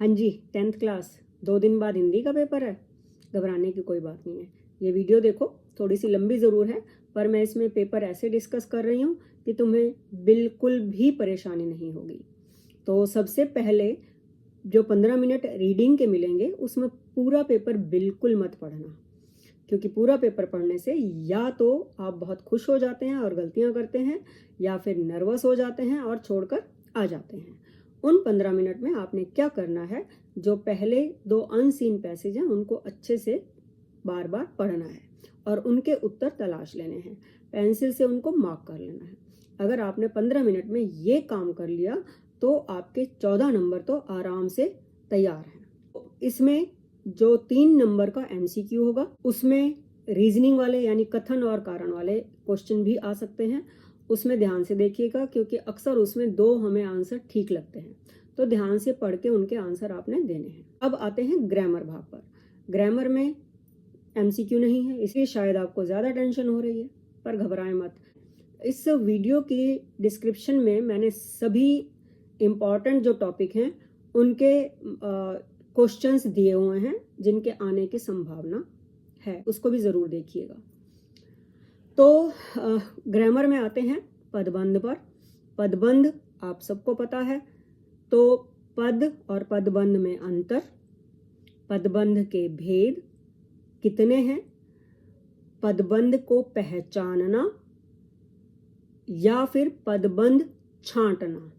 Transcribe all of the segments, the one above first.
हाँ जी, 10th class 2 दिन बाद हिंदी का पेपर है। घबराने की कोई बात नहीं है। ये वीडियो देखो, थोड़ी सी लंबी ज़रूर है, पर मैं इसमें पेपर ऐसे डिस्कस कर रही हूँ कि तुम्हें बिल्कुल भी परेशानी नहीं होगी। तो सबसे पहले जो 15 मिनट रीडिंग के मिलेंगे उसमें पूरा पेपर बिल्कुल मत पढ़ना, क्योंकि पूरा पेपर पढ़ने से या तो आप बहुत खुश हो जाते हैं और गलतियां करते हैं, या फिर नर्वस हो जाते हैं और छोड़कर आ जाते हैं। उन 15 मिनट में आपने क्या करना है, जो पहले 2 अनसीन पैसेज हैं उनको अच्छे से बार बार पढ़ना है और उनके उत्तर तलाश लेने हैं। पेंसिल से उनको मार्क कर लेना है। अगर आपने 15 मिनट में ये काम कर लिया तो आपके 14 नंबर तो आराम से तैयार हैं। इसमें जो 3 नंबर का MCQ होगा उसमें रीजनिंग वाले यानी कथन और कारण वाले क्वेश्चन भी आ सकते हैं। उसमें ध्यान से देखिएगा, क्योंकि अक्सर उसमें 2 हमें आंसर ठीक लगते हैं, तो ध्यान से पढ़ के उनके आंसर आपने देने हैं। अब आते हैं ग्रामर भाग पर। ग्रामर में MCQ नहीं है, इसलिए शायद आपको ज़्यादा टेंशन हो रही है, पर घबराएं मत। इस वीडियो की डिस्क्रिप्शन में मैंने सभी इम्पॉर्टेंट जो टॉपिक हैं उनके क्वेश्चंस दिए हुए हैं जिनके आने की संभावना है, उसको भी ज़रूर देखिएगा। तो ग्रामर में आते हैं पदबंध पर। पदबंध आप सबको पता है, तो पद और पदबंध में अंतर, पदबंध के भेद कितने हैं, पदबंध को पहचानना या फिर पदबंध छांटना,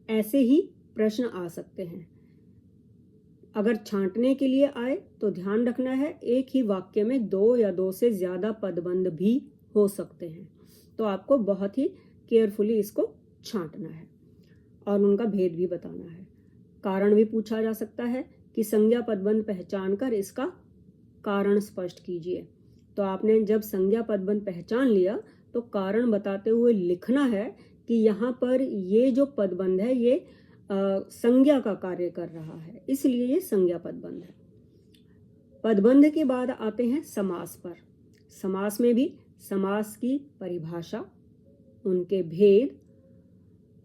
ऐसे ही प्रश्न आ सकते हैं। अगर छांटने के लिए आए तो ध्यान रखना है, एक ही वाक्य में 2 या 2 से ज़्यादा पदबंध भी हो सकते हैं, तो आपको बहुत ही केयरफुली इसको छांटना है और उनका भेद भी बताना है। कारण भी पूछा जा सकता है कि संज्ञा पदबंध पहचान कर इसका कारण स्पष्ट कीजिए। तो आपने जब संज्ञा पदबंध पहचान लिया तो कारण बताते हुए लिखना है कि यहाँ पर ये जो पदबंध है ये संज्ञा का कार्य कर रहा है, इसलिए ये संज्ञा पदबंध है। पदबंध के बाद आते हैं समास पर। समास में भी समास की परिभाषा, उनके भेद,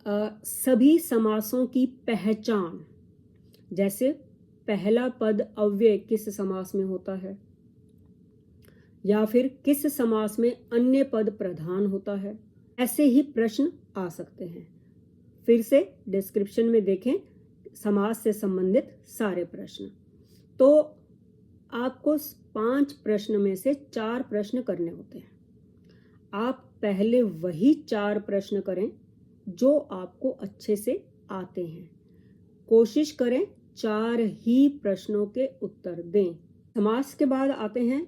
सभी समासों की पहचान, जैसे पहला पद अव्यय किस समास में होता है, या फिर किस समास में अन्य पद प्रधान होता है, ऐसे ही प्रश्न आ सकते हैं। फिर से डिस्क्रिप्शन में देखें समास से संबंधित सारे प्रश्न। तो आपको 5 प्रश्न में से 4 प्रश्न करने होते हैं। आप पहले वही 4 प्रश्न करें जो आपको अच्छे से आते हैं। कोशिश करें 4 ही प्रश्नों के उत्तर दें। समास के बाद आते हैं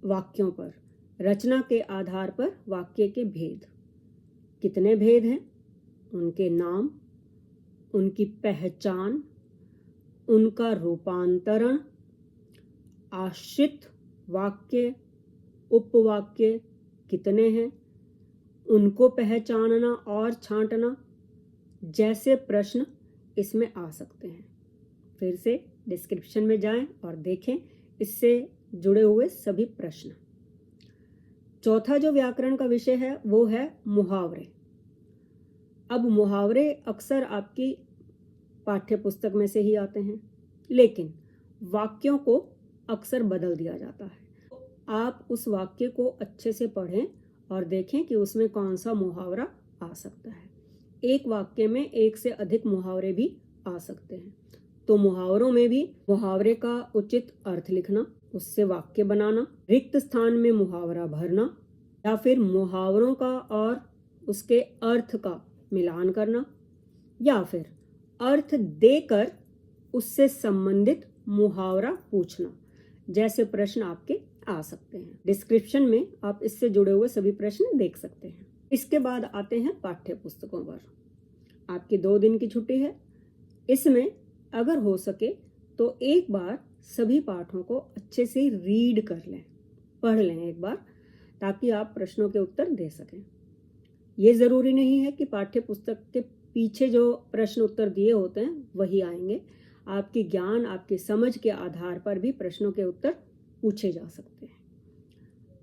वाक्यों पर। रचना के आधार पर वाक्य के भेद, कितने भेद हैं, उनके नाम, उनकी पहचान, उनका रूपांतरण, आश्रित वाक्य, उपवाक्य कितने हैं, उनको पहचानना और छांटना, जैसे प्रश्न इसमें आ सकते हैं। फिर से डिस्क्रिप्शन में जाएं और देखें इससे जुड़े हुए सभी प्रश्न। चौथा जो व्याकरण का विषय है वो है मुहावरे। अब मुहावरे अक्सर आपकी पाठ्य पुस्तक में से ही आते हैं, लेकिन वाक्यों को अक्सर बदल दिया जाता है। आप उस वाक्य को अच्छे से पढ़ें और देखें कि उसमें कौन सा मुहावरा आ सकता है। एक वाक्य में 1 से अधिक मुहावरे भी आ सकते हैं, तो मुहावरों में भी मुहावरे का उचित अर्थ लिखना, उससे वाक्य बनाना, रिक्त स्थान में मुहावरा भरना, या फिर मुहावरों का और उसके अर्थ का मिलान करना, या फिर अर्थ देकर उससे संबंधित मुहावरा पूछना, जैसे प्रश्न आपके आ सकते हैं। डिस्क्रिप्शन में आप इससे जुड़े हुए सभी प्रश्न देख सकते हैं। इसके बाद आते हैं पाठ्य पुस्तकों पर। आपकी 2 दिन की छुट्टी है, इसमें अगर हो सके तो एक बार सभी पाठों को अच्छे से रीड कर लें, पढ़ लें एक बार, ताकि आप प्रश्नों के उत्तर दे सकें। ये ज़रूरी नहीं है कि पाठ्य पुस्तक के पीछे जो प्रश्न उत्तर दिए होते हैं वही आएंगे। आपकी ज्ञान, आपकी समझ के आधार पर भी प्रश्नों के उत्तर पूछे जा सकते हैं।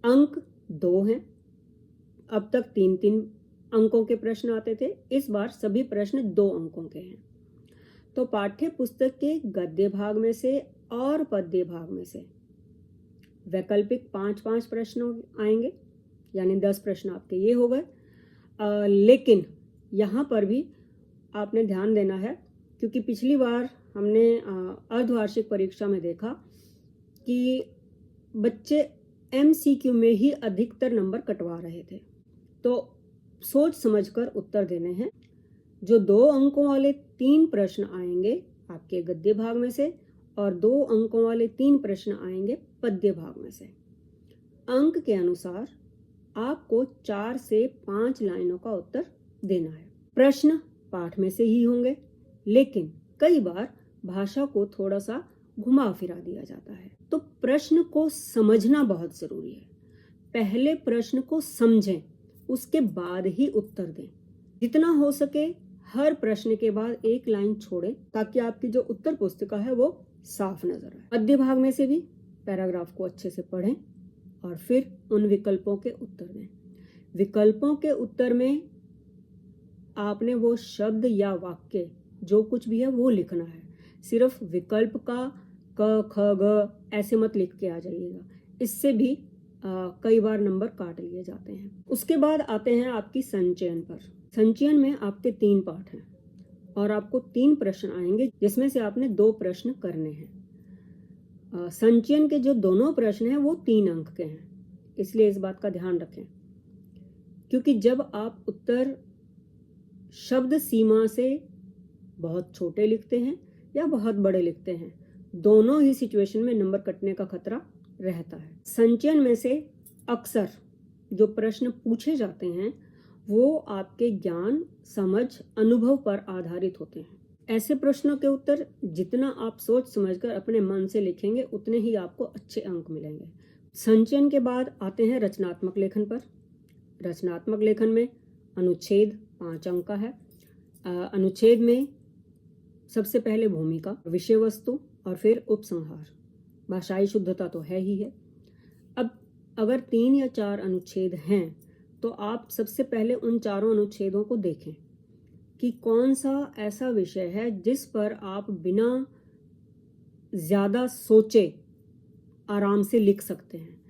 अंक 2 हैं। अब तक 3-3 अंकों के प्रश्न आते थे, इस बार सभी प्रश्न 2 अंकों के हैं। तो पाठ्य पुस्तक के गद्य भाग में से और पद्य भाग में से वैकल्पिक 5-5 प्रश्न आएंगे, यानी 10 प्रश्न आपके ये हो गए। लेकिन यहाँ पर भी आपने ध्यान देना है, क्योंकि पिछली बार हमने अर्धवार्षिक परीक्षा में देखा कि बच्चे MCQ में ही अधिकतर नंबर कटवा रहे थे। तो सोच समझकर उत्तर देने हैं। जो 2 अंकों वाले 3 प्रश्न आएंगे आपके गद्य भाग में से और 2 अंकों वाले 3 प्रश्न आएंगे पद्य भाग में से। अंक के अनुसार आपको 4 से 5 लाइनों का उत्तर देना है। प्रश्न पाठ में से ही होंगे, लेकिन कई बार भाषा को थोड़ा सा घुमा फिरा दिया जाता है, तो प्रश्न को समझना बहुत जरूरी है। पहले प्रश्न को समझें, उसके बाद ही उत्तर दें। जितना हो सके हर प्रश्न के बाद एक लाइन छोड़ें, ताकि आपकी जो उत्तर पुस्तिका है वो साफ नजर आए। पद्य भाग में से भी पैराग्राफ को अच्छे से पढ़ें और फिर उन विकल्पों के उत्तर दें। विकल्पों के उत्तर में आपने वो शब्द या वाक्य जो कुछ भी है वो लिखना है। सिर्फ विकल्प का क ख ग ऐसे मत लिख के आ जाइएगा, इससे भी कई बार नंबर काट लिए जाते हैं। उसके बाद आते हैं आपकी संचयन पर। संचयन में आपके 3 पाठ हैं और आपको 3 प्रश्न आएंगे, जिसमें से आपने 2 प्रश्न करने हैं। संचयन के जो दोनों प्रश्न हैं वो 3 अंक के हैं, इसलिए इस बात का ध्यान रखें, क्योंकि जब आप उत्तर शब्द सीमा से बहुत छोटे लिखते हैं या बहुत बड़े लिखते हैं, दोनों ही सिचुएशन में नंबर कटने का खतरा रहता है। संचयन में से अक्सर जो प्रश्न पूछे जाते हैं वो आपके ज्ञान, समझ, अनुभव पर आधारित होते हैं। ऐसे प्रश्नों के उत्तर जितना आप सोच समझकर अपने मन से लिखेंगे, उतने ही आपको अच्छे अंक मिलेंगे। संचयन के बाद आते हैं रचनात्मक लेखन पर। रचनात्मक लेखन में अनुच्छेद 5 अंक का है। अनुच्छेद में सबसे पहले भूमिका, विषय वस्तु और फिर उपसंहार। भाषाई शुद्धता तो है ही है। अब अगर 3 या 4 अनुच्छेद हैं तो आप सबसे पहले उन चारों अनुच्छेदों को देखें कि कौन सा ऐसा विषय है जिस पर आप बिना ज़्यादा सोचे आराम से लिख सकते हैं।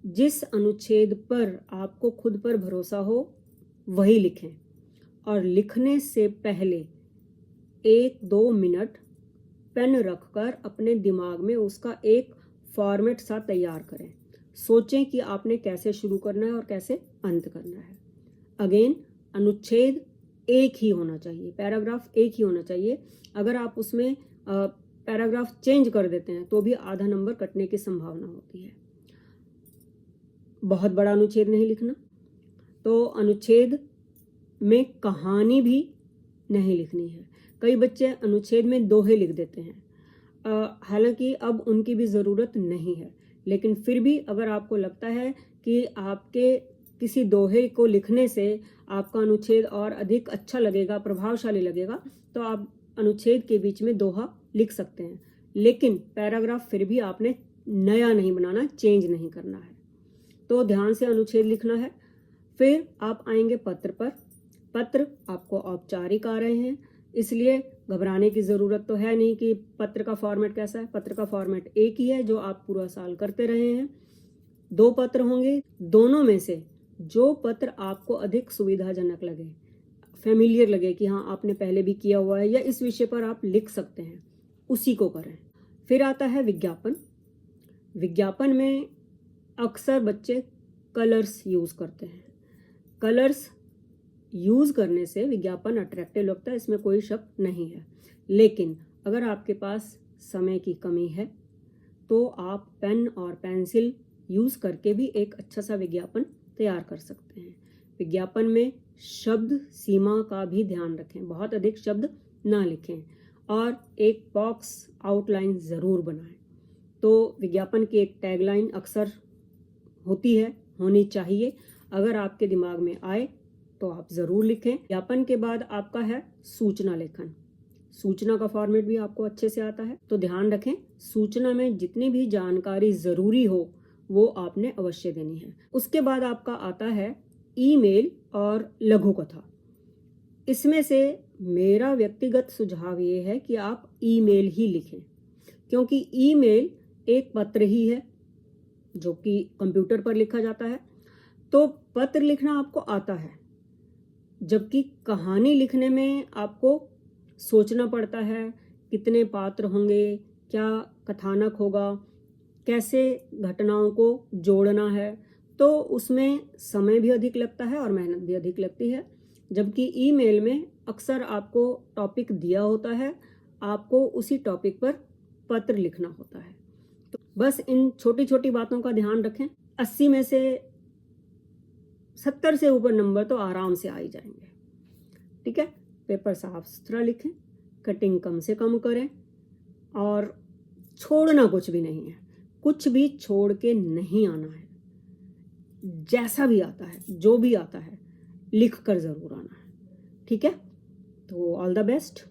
जिस अनुच्छेद पर आपको खुद पर भरोसा हो वही लिखें, और लिखने से पहले 1-2 मिनट पेन रखकर अपने दिमाग में उसका एक फॉर्मेट सा तैयार करें। सोचें कि आपने कैसे शुरू करना है और कैसे अंत करना है। अगेन, अनुच्छेद एक ही होना चाहिए, पैराग्राफ एक ही होना चाहिए। अगर आप उसमें पैराग्राफ चेंज कर देते हैं तो भी आधा नंबर कटने की संभावना होती है। बहुत बड़ा अनुच्छेद नहीं लिखना। तो अनुच्छेद में कहानी भी नहीं लिखनी है। कई बच्चे अनुच्छेद में दोहे लिख देते हैं, हालांकि अब उनकी भी ज़रूरत नहीं है, लेकिन फिर भी अगर आपको लगता है कि आपके किसी दोहे को लिखने से आपका अनुच्छेद और अधिक अच्छा लगेगा, प्रभावशाली लगेगा, तो आप अनुच्छेद के बीच में दोहा लिख सकते हैं, लेकिन पैराग्राफ फिर भी आपने नया नहीं बनाना, चेंज नहीं करना है। तो ध्यान से अनुच्छेद लिखना है। फिर आप आएंगे पत्र पर। पत्र आपको औपचारिक आ रहे हैं, इसलिए घबराने की ज़रूरत तो है नहीं कि पत्र का फॉर्मेट कैसा है। पत्र का फॉर्मेट एक ही है जो आप पूरा साल करते रहे हैं। 2 पत्र होंगे, दोनों में से जो पत्र आपको अधिक सुविधाजनक लगे, फेमिलियर लगे कि हाँ आपने पहले भी किया हुआ है या इस विषय पर आप लिख सकते हैं, उसी को करें। फिर आता है विज्ञापन। विज्ञापन में अक्सर बच्चे कलर्स यूज़ करते हैं। कलर्स यूज़ करने से विज्ञापन अट्रैक्टिव लगता है, इसमें कोई शक नहीं है, लेकिन अगर आपके पास समय की कमी है तो आप पेन और पेंसिल यूज़ करके भी एक अच्छा सा विज्ञापन तैयार कर सकते हैं। विज्ञापन में शब्द सीमा का भी ध्यान रखें, बहुत अधिक शब्द ना लिखें और एक बॉक्स आउटलाइन ज़रूर बनाएं। तो विज्ञापन की एक टैगलाइन अक्सर होती है, होनी चाहिए। अगर आपके दिमाग में आए तो आप ज़रूर लिखें। विज्ञापन के बाद आपका है सूचना लेखन। सूचना का फॉर्मेट भी आपको अच्छे से आता है, तो ध्यान रखें सूचना में जितनी भी जानकारी ज़रूरी हो वो आपने अवश्य देनी है। उसके बाद आपका आता है ईमेल और लघु कथा। इसमें से मेरा व्यक्तिगत सुझाव ये है कि आप ईमेल ही लिखें, क्योंकि ईमेल एक पत्र ही है जो कि कंप्यूटर पर लिखा जाता है। तो पत्र लिखना आपको आता है, जबकि कहानी लिखने में आपको सोचना पड़ता है, कितने पात्र होंगे, क्या कथानक होगा, कैसे घटनाओं को जोड़ना है, तो उसमें समय भी अधिक लगता है और मेहनत भी अधिक लगती है। जबकि ईमेल में अक्सर आपको टॉपिक दिया होता है, आपको उसी टॉपिक पर पत्र लिखना होता है। तो बस इन छोटी छोटी बातों का ध्यान रखें। 80 में से 70 से ऊपर नंबर तो आराम से आ ही जाएंगे। ठीक है, पेपर साफ सुथरा लिखें, कटिंग कम से कम करें और छोड़ना कुछ भी नहीं है, कुछ भी छोड़ के नहीं आना है। जैसा भी आता है, जो भी आता है, लिख कर ज़रूर आना है। ठीक है, तो ऑल द बेस्ट।